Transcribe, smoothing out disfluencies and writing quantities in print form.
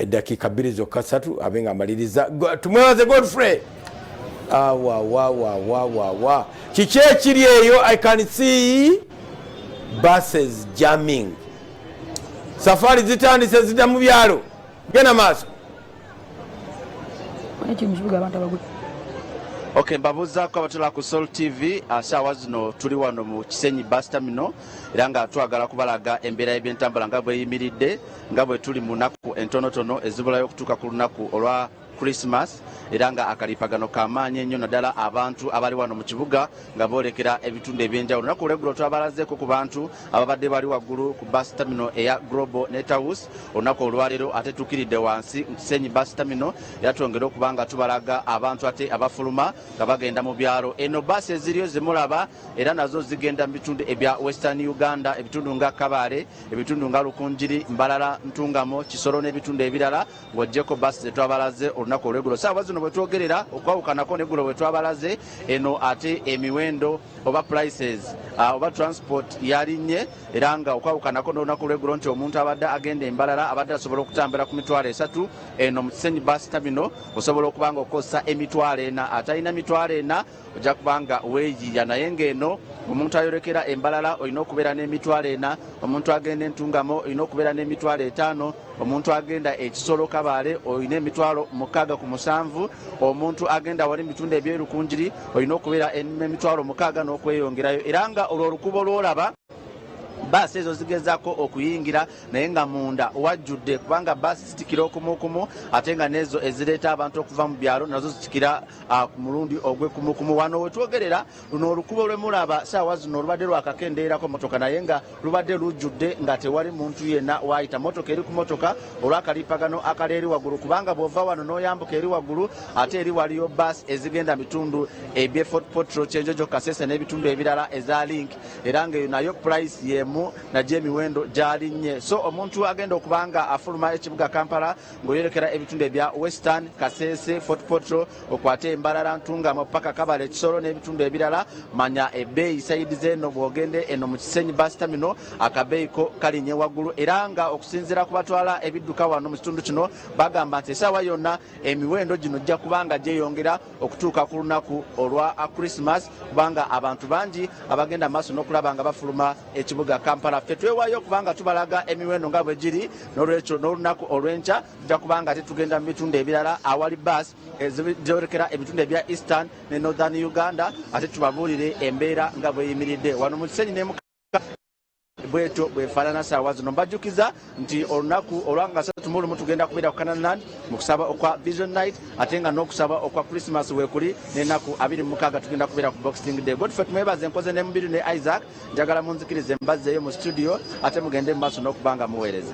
dakika 2 zokka 3 abenga amaliriza. Tumwebaze Godfrey. Wa. Kiki ekiri eyo? I can see buses jamming. Safari zitandise zidda mu byalo. Gena maaso. Okay, mbabuza kwa batula ku Soul TV ashawa zino tuli wano mu Kisenyi bus terminal era nga twagala kubalaga embeera y'ebyentambula nga bwe yimiridde nga bwe tuli mu nnaku entonotono ezibulayo okutuuka ku lunaku olwa Christmas era nga akalipagano kamaanyi ennyo naddala abantu abali wano mu kibuga nga boolekera ebitundu ebyenjawulo. Naku olweggulo twabalazeeko ku bantu ababadde bali waggulu ku bus terminal eya Global Net House olunaku olwaleero ate tukiridde wansi mu Kisenyi bus terminal era twongera okuba nga tubalaga abantu ate abafuluma nga bagenda mu byalo. Eno basi eziriyo zemulaba era nazo zigenda mu bitundu ebya Western Uganda, ebitundu nga Kabale, ebitundu nga Lukunjiri, Mbalala, Ntungamo, Kisoro n'ebitundu ebirala ng'oggyeko basi zetwabalaze olunaku olweggulo. Saawa zino bwe twogerera okwawukanako n'eggulo bwe twabalaze eno ate emiwendo oba prices oba transport yalinnye era nga okwawukanako n'olunaku olweggulo nti omuntu abadde agenda Embalala abadde asobola okutambula ku mitwalo 3 eno mu Kisenyi bus terminal osobola okuba nga okozesa emitwalo 4 atalina mitwalo 4 ojja kuba nga weeyiya naye ng'eno omuntu ayolekera Embalala olina okubeera n'emitwalo 4 omuntu agenda Entungamo olina okubeera n'emitwalo 5 omuntu agenda Ekisolo Kabale olina emitwalo 6 ku 7 omuntu agenda wali bitundu ebyerukunjiri olina okubeera emitwalo 6 n'okweyongerayo era nga olwo olukubo lwolaba basi ezo zigezaako okuyingira naye nga munda wajjudde kubanga basi zitikira okumukumu ate nga nezo ezireeta abantu okuva mu byalo nazo zitikira ku mulundi ogwekumukumu. Wano wetwogerera luno olukubo lwemulaba saawa zino olubadde lwakakendeerako motoka naye nga lubadde lujjudde nga tewali muntu yenna waayita. Motoka eri ku motoka olwakalipagano akali eri waggulu kubanga bw'ova wano n'oyambuka eri waggulu ate eri waliyo basi ezigenda bitundu ebye Fort Potro, Kyenjojo, Kasese n'ebitundu ebirala eza Link era nga eyo nayo price yemu najje emiwendo gyalinnye. So omuntu agenda okubanga afuluma ekibuga Kampala ng'oyolekera ebitundu ebya Western, Kasese, Fort Potro okwate Embalala, Ntungamo paka Kabale, Ekisolo n'ebitundu ebirala manya ebbeeyi sayidi zeno bw'ogende eno mu Kisenyi bus terminal akabeeyiko kalinnye waggulu era nga okusinziira ku batwala ebidduka wano mu kitundu kino bagamba nti essaawa yonna emiwendo gino gya kubanga gyeyongera okutuuka ku lunaku olwa Christmas kubanga abantu bangi abagenda maaso n'okulaba nga bafuluma ekibuga Kampala. Ffe twewaayo okubanga tubalaga emiwendo nga bwe giri n'olwekyo n'olunaku olw'enkya tujja kubanga tetugenda mu bitundu ebirala awali bus eziolekera ebitundu ebya Eastern ne Northern Uganda ate tubabuulire embeera nga bweyimiridde wano mu Kisenyi n'emuka bweto bwefaanana saawa zino. Mbajjukiza nti olunaku olwanga 3 tugenda kubeera ku Canaanland mu kusaba okwa Vision Night ate nga n'okusaba okwa Christmas weekuli n'ennaku 26 tugenda kubeera ku Boxing Day. Godfrey tumwebaze nkoze ne Mubiru ne Isaac njagala munzikirize mbazzeeyo mu studio ate mugende mu maaso n'okubanga muweereze.